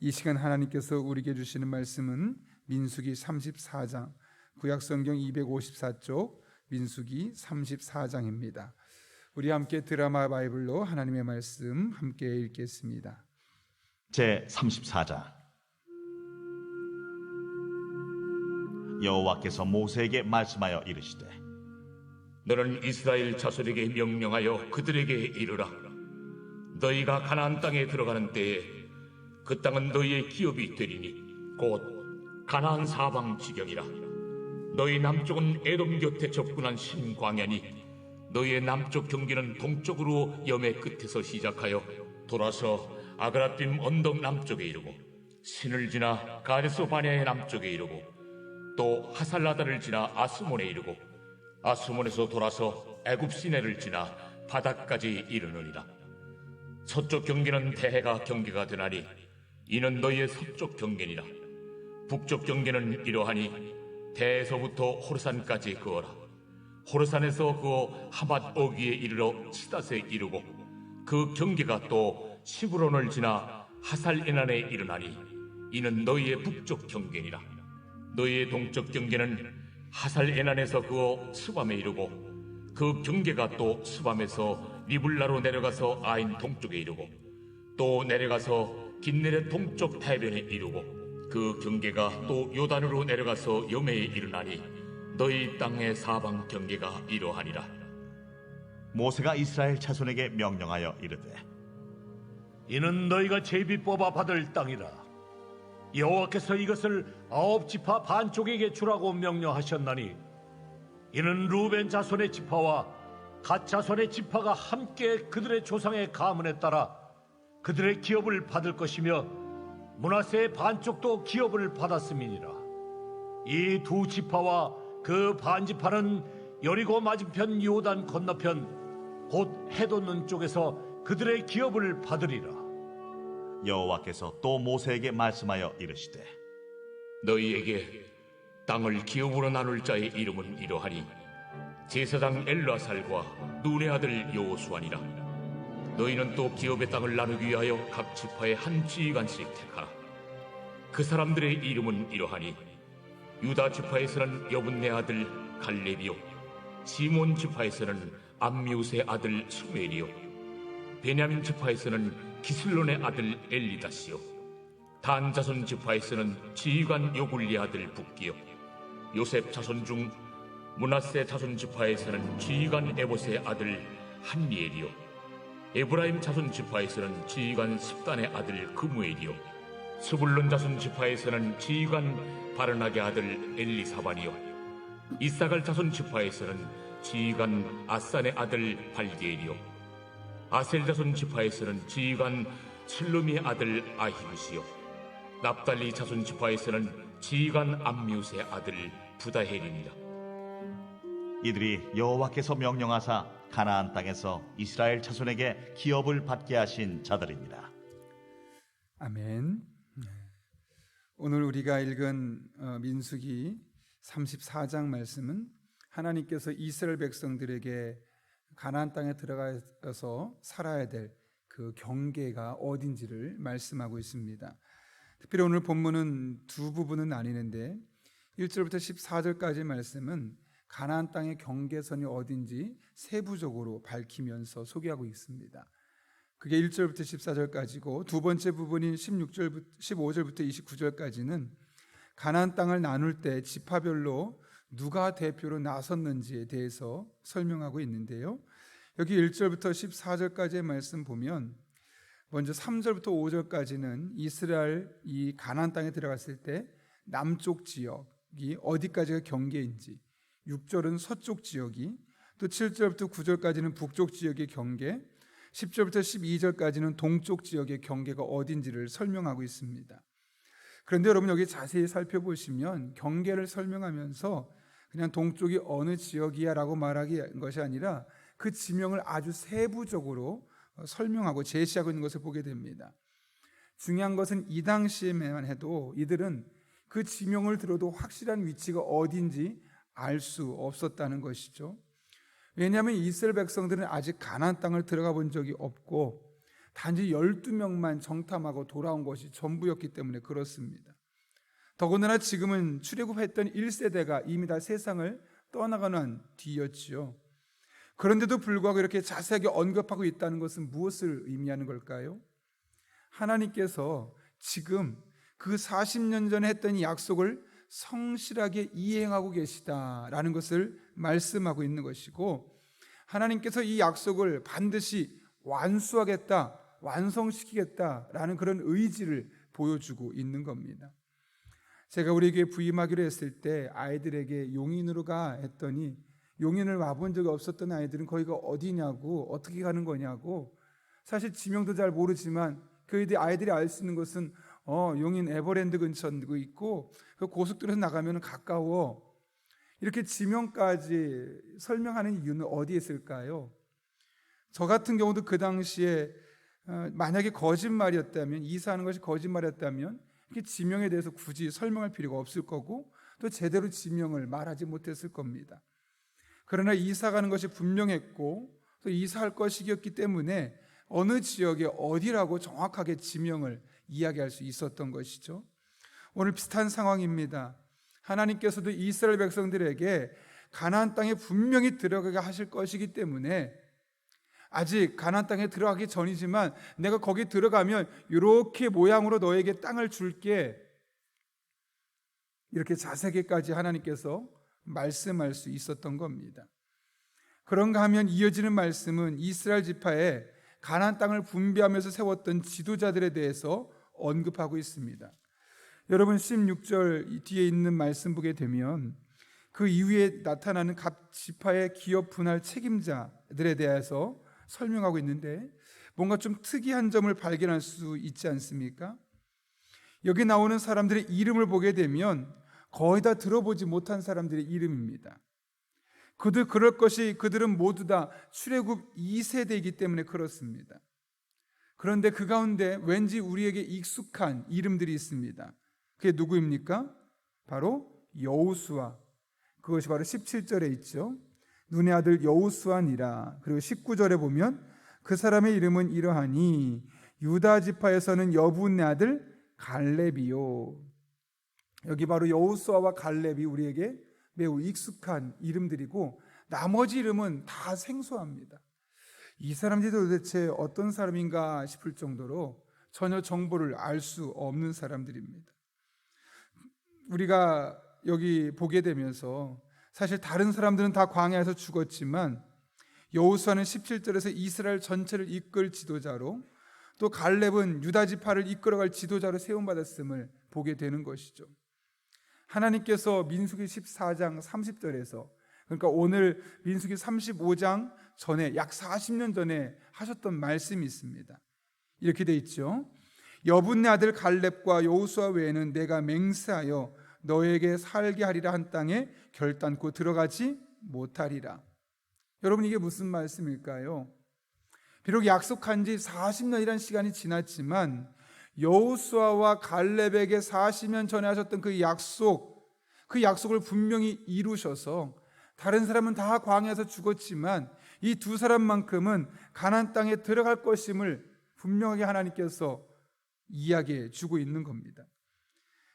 이 시간 하나님께서 우리에게 주시는 말씀은 민수기 34장, 구약성경 254쪽 민수기 34장입니다. 우리 함께 드라마 바이블로 하나님의 말씀 함께 읽겠습니다. 제 34장. 여호와께서 모세에게 말씀하여 이르시되, 너는 이스라엘 자손에게 명령하여 그들에게 이르라. 너희가 가나안 땅에 들어가는 때에 그 땅은 너희의 기업이 되리니 곧 가나안 사방 지경이라. 너희 남쪽은 에돔 곁에 접근한 신광야니 너희의 남쪽 경계는 동쪽으로 염해 끝에서 시작하여 돌아서 아그라빔 언덕 남쪽에 이르고 신을 지나 가데스 바네아의 남쪽에 이르고 또 하살라다를 지나 아스몬에 이르고 아스몬에서 돌아서 애굽 시내를 지나 바닥까지 이르느니라. 서쪽 경계는 대해가 경계가 되나니 이는 너희의 서쪽 경계니라. 북쪽 경계는 이러하니 대에서부터 호르산까지 그어라. 호르산에서 그어 하맛 어귀에 이르러 시닷에 이르고 그 경계가 또 시브론을 지나 하살에난에 이르나니 이는 너희의 북쪽 경계니라. 너희의 동쪽 경계는 하살에난에서 그어 스밤에 이르고 그 경계가 또 스밤에서 리블라로 내려가서 아인 동쪽에 이르고 또 내려가서 긴네렛 동쪽 해변에 이르고 그 경계가 또 요단으로 내려가서 염해에 이르나니 너희 땅의 사방 경계가 이러하니라. 모세가 이스라엘 자손에게 명령하여 이르되, 이는 너희가 제비 뽑아 받을 땅이라. 여호와께서 이것을 9지파 반쪽에게 주라고 명령하셨나니 이는 루벤 자손의 지파와 갓 자손의 지파가 함께 그들의 조상의 가문에 따라 그들의 기업을 받을 것이며 므낫세의 반쪽도 기업을 받았음이니라. 이 두 지파와 그 반지파는 여리고 맞은편 요단 건너편 곧 해돋는 쪽에서 그들의 기업을 받으리라. 여호와께서 또 모세에게 말씀하여 이르시되, 너희에게 땅을 기업으로 나눌 자의 이름은 이러하니 제사장 엘라살과 눈의 아들 여호수아니라. 너희는 또 기업의 땅을 나누기 위하여 각 지파의 한 지휘관씩 택하라. 그 사람들의 이름은 이러하니 유다 지파에서는 여분네 아들 갈렙이요, 시몬 지파에서는 암미우스의 아들 수멜이요, 베냐민 지파에서는 기슬론의 아들 엘리다시요, 단 자손 지파에서는 지휘관 요굴리 아들 북기요, 요셉 자손 중 므낫세 자손 지파에서는 지휘관 에봇의 아들 한리엘이요, 에브라임 자손 지파에서는 지휘관 습단의 아들 그무엘이요, 스불론 자손 지파에서는 지휘관 바르나게 아들 엘리사반이요, 이사갈 자손 지파에서는 지휘관 아산의 아들 발디엘이요, 아셀 자손 지파에서는 지휘관 슬루미의 아들 아히브시요, 납달리 자손 지파에서는 지휘관 암미우스의 아들 부다헬이니라. 이들이 여호와께서 명령하사 가나안 땅에서 이스라엘 자손에게 기업을 받게 하신 자들입니다. 아멘. 오늘 우리가 읽은 민수기 34장 말씀은 하나님께서 이스라엘 백성들에게 가나안 땅에 들어가서 살아야 될 그 경계가 어딘지를 말씀하고 있습니다. 특별히 오늘 본문은 두 부분은 나뉘는데 1절부터 14절까지 말씀은 가나안 땅의 경계선이 어딘지 세부적으로 밝히면서 소개하고 있습니다. 그게 1절부터 14절까지고 두 번째 부분인 15절부터 29절까지는 가나안 땅을 나눌 때 지파별로 누가 대표로 나섰는지에 대해서 설명하고 있는데요. 여기 1절부터 14절까지의 말씀 보면 먼저 3절부터 5절까지는 이스라엘 이 가나안 땅에 들어갔을 때 남쪽 지역이 어디까지가 경계인지, 6절은 서쪽 지역이, 또 7절부터 9절까지는 북쪽 지역의 경계, 10절부터 12절까지는 동쪽 지역의 경계가 어딘지를 설명하고 있습니다. 그런데 여러분 여기 자세히 살펴보시면 경계를 설명하면서 그냥 동쪽이 어느 지역이야 라고 말하는 것이 아니라 그 지명을 아주 세부적으로 설명하고 제시하고 있는 것을 보게 됩니다. 중요한 것은 이 당시에만 해도 이들은 그 지명을 들어도 확실한 위치가 어딘지 알 수 없었다는 것이죠. 왜냐하면 이스라엘 백성들은 아직 가나안 땅을 들어가 본 적이 없고 단지 12명만 정탐하고 돌아온 것이 전부였기 때문에 그렇습니다. 더군다나 지금은 출애굽했던 1세대가 이미 다 세상을 떠나가는 뒤였지요. 그런데도 불구하고 이렇게 자세하게 언급하고 있다는 것은 무엇을 의미하는 걸까요? 하나님께서 지금 그 40년 전에 했던 이 약속을 성실하게 이행하고 계시다라는 것을 말씀하고 있는 것이고, 하나님께서 이 약속을 반드시 완수하겠다, 완성시키겠다라는 그런 의지를 보여주고 있는 겁니다. 제가 우리에게 부임하기로 했을 때 아이들에게 용인으로 가 했더니 용인을 와본 적이 없었던 아이들은 거기가 어디냐고, 어떻게 가는 거냐고, 사실 지명도 잘 모르지만 그 아이들이 알 수 있는 것은 용인 에버랜드 근처에 있고 그 고속도로에서 나가면 가까워, 이렇게 지명까지 설명하는 이유는 어디에 있을까요? 저 같은 경우도 그 당시에 만약에 거짓말이었다면, 이사하는 것이 거짓말이었다면 이렇게 지명에 대해서 굳이 설명할 필요가 없을 거고 또 제대로 지명을 말하지 못했을 겁니다. 그러나 이사 가는 것이 분명했고 또 이사할 것이었기 때문에 어느 지역에 어디라고 정확하게 지명을 이야기할 수 있었던 것이죠. 오늘 비슷한 상황입니다. 하나님께서도 이스라엘 백성들에게 가나안 땅에 분명히 들어가게 하실 것이기 때문에 아직 가나안 땅에 들어가기 전이지만 내가 거기 들어가면 이렇게 모양으로 너에게 땅을 줄게, 이렇게 자세하게까지 하나님께서 말씀할 수 있었던 겁니다. 그런가 하면 이어지는 말씀은 이스라엘 지파에 가나안 땅을 분배하면서 세웠던 지도자들에 대해서 언급하고 있습니다. 여러분 16절 뒤에 있는 말씀 보게 되면 그 이후에 나타나는 각 지파의 기업 분할 책임자들에 대해서 설명하고 있는데 뭔가 좀 특이한 점을 발견할 수 있지 않습니까? 여기 나오는 사람들의 이름을 보게 되면 거의 다 들어보지 못한 사람들의 이름입니다. 그들은 모두 다 출애굽 2세대이기 때문에 그렇습니다. 그런데 그 가운데 왠지 우리에게 익숙한 이름들이 있습니다. 그게 누구입니까? 바로 여호수아. 그것이 바로 17절에 있죠. 눈의 아들 여호수아니라. 그리고 19절에 보면 그 사람의 이름은 이러하니 유다 지파에서는 여분의 아들 갈렙이요. 여기 바로 여호수아와 갈렙이 우리에게 매우 익숙한 이름들이고 나머지 이름은 다 생소합니다. 이 사람들이 도대체 어떤 사람인가 싶을 정도로 전혀 정보를 알 수 없는 사람들입니다. 우리가 여기 보게 되면서 사실 다른 사람들은 다 광야에서 죽었지만 여호수아는 17절에서 이스라엘 전체를 이끌 지도자로, 또 갈렙은 유다 지파를 이끌어갈 지도자로 세움받았음을 보게 되는 것이죠. 하나님께서 민수기 14장 30절에서, 그러니까 오늘 민수기 35장 전에 약 40년 전에 하셨던 말씀이 있습니다. 이렇게 돼 있죠. 여분의 아들 갈렙과 여호수아 외에는 내가 맹세하여 너에게 살게 하리라 한 땅에 결단코 들어가지 못하리라. 여러분 이게 무슨 말씀일까요? 비록 약속한 지 40년이라는 시간이 지났지만 여호수아와 갈렙에게 40년 전에 하셨던 그 약속을 분명히 이루셔서 다른 사람은 다 광야에서 죽었지만 이 두 사람만큼은 가나안 땅에 들어갈 것임을 분명하게 하나님께서 이야기해 주고 있는 겁니다.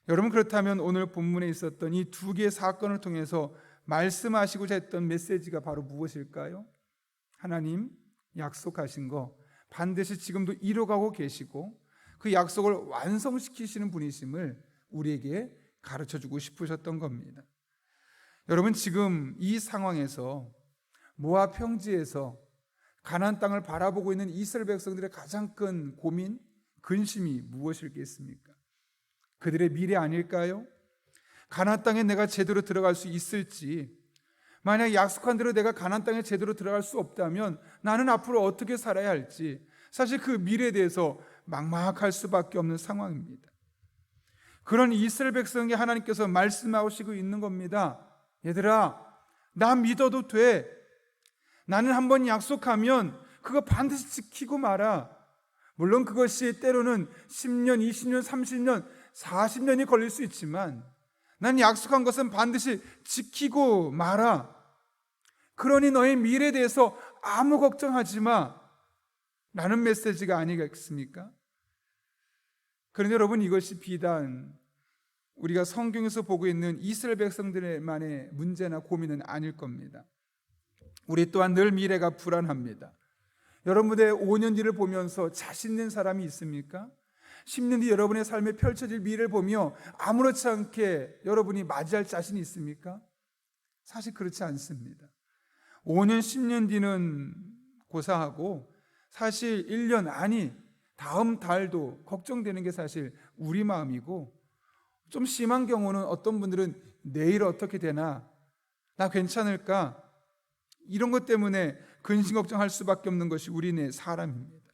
여러분 그렇다면 오늘 본문에 있었던 이 두 개의 사건을 통해서 말씀하시고자 했던 메시지가 바로 무엇일까요? 하나님 약속하신 거 반드시 지금도 이뤄가고 계시고 그 약속을 완성시키시는 분이심을 우리에게 가르쳐주고 싶으셨던 겁니다. 여러분 지금 이 상황에서 모압 평지에서 가나안 땅을 바라보고 있는 이스라엘 백성들의 가장 큰 고민, 근심이 무엇이겠습니까? 그들의 미래 아닐까요? 가나안 땅에 내가 제대로 들어갈 수 있을지, 만약 약속한 대로 내가 가나안 땅에 제대로 들어갈 수 없다면 나는 앞으로 어떻게 살아야 할지, 사실 그 미래에 대해서 막막할 수밖에 없는 상황입니다. 그런 이스라엘 백성에게 하나님께서 말씀하시고 있는 겁니다. 얘들아, 나 믿어도 돼. 나는 한번 약속하면 그거 반드시 지키고 말아. 물론 그것이 때로는 10년, 20년, 30년, 40년이 걸릴 수 있지만 나는 약속한 것은 반드시 지키고 말아. 그러니 너의 미래에 대해서 아무 걱정하지 마. 라는 메시지가 아니겠습니까? 그런데 여러분, 이것이 비단 우리가 성경에서 보고 있는 이스라엘 백성들만의 문제나 고민은 아닐 겁니다. 우리 또한 늘 미래가 불안합니다. 여러분의 5년 뒤를 보면서 자신 있는 사람이 있습니까? 10년 뒤 여러분의 삶에 펼쳐질 미래를 보며 아무렇지 않게 여러분이 맞이할 자신이 있습니까? 사실 그렇지 않습니다. 5년, 10년 뒤는 고사하고 사실 1년, 아니 다음 달도 걱정되는 게 사실 우리 마음이고, 좀 심한 경우는 어떤 분들은 내일 어떻게 되나, 나 괜찮을까, 이런 것 때문에 근심 걱정할 수밖에 없는 것이 우리네 사람입니다.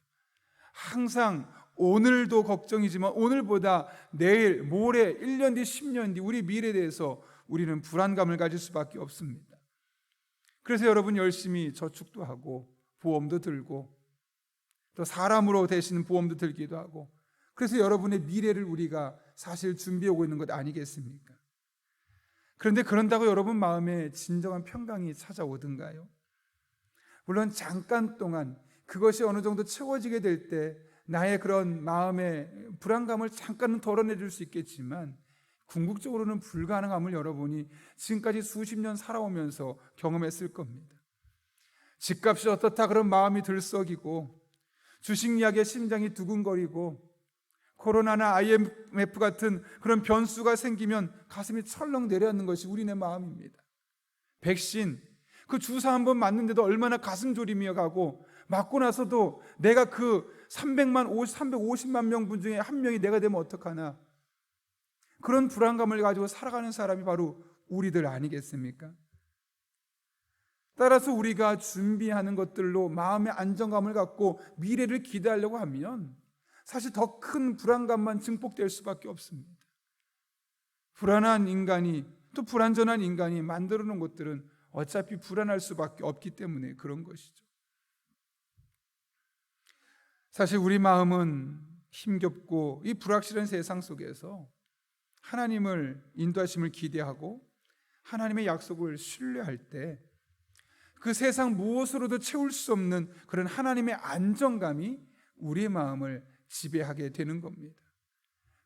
항상 오늘도 걱정이지만 오늘보다 내일, 모레, 1년 뒤, 10년 뒤 우리 미래에 대해서 우리는 불안감을 가질 수밖에 없습니다. 그래서 여러분 열심히 저축도 하고 보험도 들고 또 사람으로 대신 보험도 들기도 하고, 그래서 여러분의 미래를 우리가 사실 준비해 오고 있는 것 아니겠습니까? 그런데 그런다고 여러분 마음에 진정한 평강이 찾아오든가요? 물론 잠깐 동안 그것이 어느 정도 채워지게 될 때 나의 그런 마음의 불안감을 잠깐은 덜어내 줄 수 있겠지만, 궁극적으로는 불가능함을 여러분이 지금까지 수십 년 살아오면서 경험했을 겁니다. 집값이 어떻다 그런 마음이 들썩이고, 주식 이야기에 심장이 두근거리고, 코로나나 IMF 같은 그런 변수가 생기면 가슴이 철렁 내려앉는 것이 우리네 마음입니다. 백신, 그 주사 한번 맞는데도 얼마나 가슴 졸이며 가고, 맞고 나서도 내가 그 350만 명분 중에 한 명이 내가 되면 어떡하나, 그런 불안감을 가지고 살아가는 사람이 바로 우리들 아니겠습니까? 따라서 우리가 준비하는 것들로 마음의 안정감을 갖고 미래를 기대하려고 하면 사실 더 큰 불안감만 증폭될 수밖에 없습니다. 불안한 인간이, 또 불안전한 인간이 만들어 놓은 것들은 어차피 불안할 수밖에 없기 때문에 그런 것이죠. 사실 우리 마음은 힘겹고 이 불확실한 세상 속에서 하나님을 인도하심을 기대하고 하나님의 약속을 신뢰할 때 그 세상 무엇으로도 채울 수 없는 그런 하나님의 안정감이 우리의 마음을 지배하게 되는 겁니다.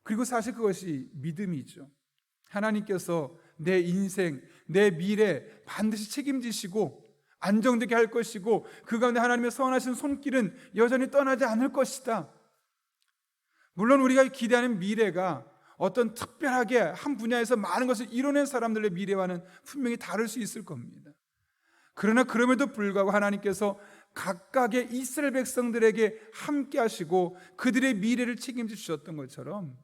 그리고 사실 그것이 믿음이죠. 하나님께서 내 인생, 내 미래 반드시 책임지시고 안정되게 할 것이고, 그 가운데 하나님의 선하신 손길은 여전히 떠나지 않을 것이다. 물론 우리가 기대하는 미래가 어떤 특별하게 한 분야에서 많은 것을 이뤄낸 사람들의 미래와는 분명히 다를 수 있을 겁니다. 그러나 그럼에도 불구하고 하나님께서 각각의 이스라엘 백성들에게 함께 하시고 그들의 미래를 책임져 주셨던 것처럼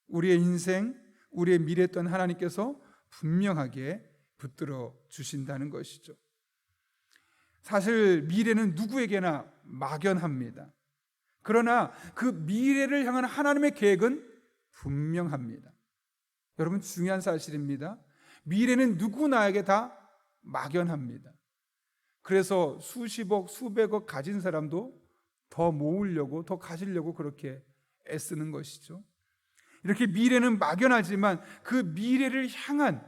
우리의 인생, 우리의 미래 또한 하나님께서 분명하게 붙들어 주신다는 것이죠. 사실 미래는 누구에게나 막연합니다. 그러나 그 미래를 향한 하나님의 계획은 분명합니다. 여러분, 중요한 사실입니다. 미래는 누구나에게 다 막연합니다. 그래서 수십억, 수백억 가진 사람도 더 모으려고, 더 가지려고 그렇게 애쓰는 것이죠. 이렇게 미래는 막연하지만 그 미래를 향한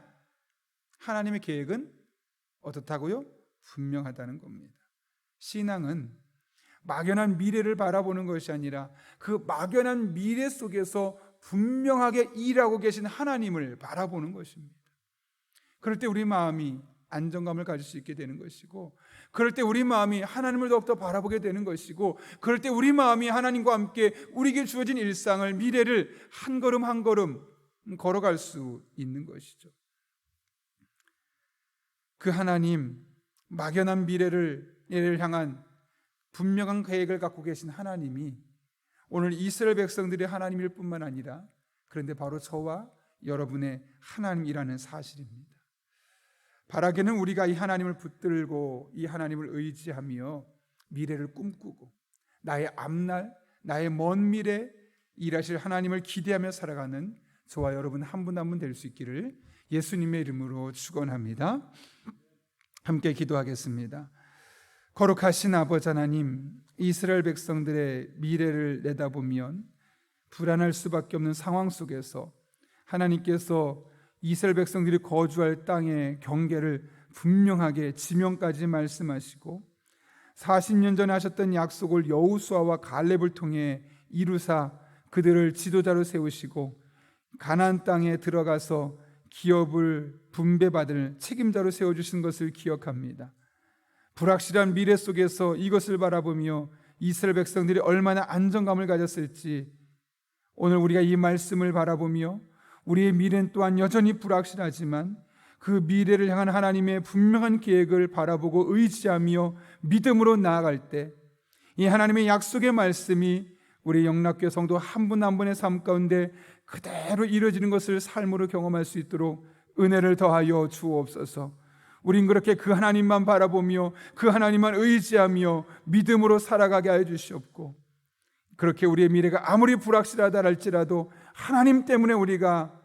하나님의 계획은 어떻다고요? 분명하다는 겁니다. 신앙은 막연한 미래를 바라보는 것이 아니라 그 막연한 미래 속에서 분명하게 일하고 계신 하나님을 바라보는 것입니다. 그럴 때 우리 마음이 안정감을 가질 수 있게 되는 것이고, 그럴 때 우리 마음이 하나님을 더욱더 바라보게 되는 것이고, 그럴 때 우리 마음이 하나님과 함께 우리에게 주어진 일상을, 미래를 한 걸음 한 걸음 걸어갈 수 있는 것이죠. 그 하나님, 막연한 미래를 향한 분명한 계획을 갖고 계신 하나님이 오늘 이스라엘 백성들의 하나님일 뿐만 아니라, 그런데 바로 저와 여러분의 하나님이라는 사실입니다. 바라기는 우리가 이 하나님을 붙들고 이 하나님을 의지하며 미래를 꿈꾸고 나의 앞날, 나의 먼 미래 일하실 하나님을 기대하며 살아가는 저와 여러분 한 분 한 분 될 수 있기를 예수님의 이름으로 축원합니다. 함께 기도하겠습니다. 거룩하신 아버지 하나님, 이스라엘 백성들의 미래를 내다보면 불안할 수밖에 없는 상황 속에서 하나님께서 이스라엘 백성들이 거주할 땅의 경계를 분명하게 지명까지 말씀하시고 40년 전에 하셨던 약속을 여호수아와 갈렙을 통해 이루사 그들을 지도자로 세우시고 가나안 땅에 들어가서 기업을 분배받을 책임자로 세워주신 것을 기억합니다. 불확실한 미래 속에서 이것을 바라보며 이스라엘 백성들이 얼마나 안정감을 가졌을지 오늘 우리가 이 말씀을 바라보며 우리의 미래는 또한 여전히 불확실하지만 그 미래를 향한 하나님의 분명한 계획을 바라보고 의지하며 믿음으로 나아갈 때 이 하나님의 약속의 말씀이 우리 영락교회 성도 한 분 한 분의 삶 가운데 그대로 이루어지는 것을 삶으로 경험할 수 있도록 은혜를 더하여 주옵소서. 우린 그렇게 그 하나님만 바라보며 그 하나님만 의지하며 믿음으로 살아가게 하여 주시옵고, 그렇게 우리의 미래가 아무리 불확실하다 할지라도 하나님 때문에 우리가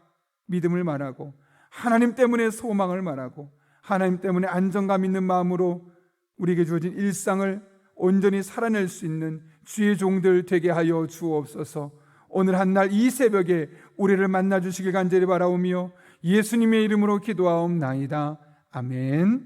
믿음을 말하고 하나님 때문에 소망을 말하고 하나님 때문에 안정감 있는 마음으로 우리에게 주어진 일상을 온전히 살아낼 수 있는 주의 종들 되게 하여 주옵소서. 오늘 한날 이 새벽에 우리를 만나 주시길 간절히 바라오며 예수님의 이름으로 기도하옵나이다. 아멘.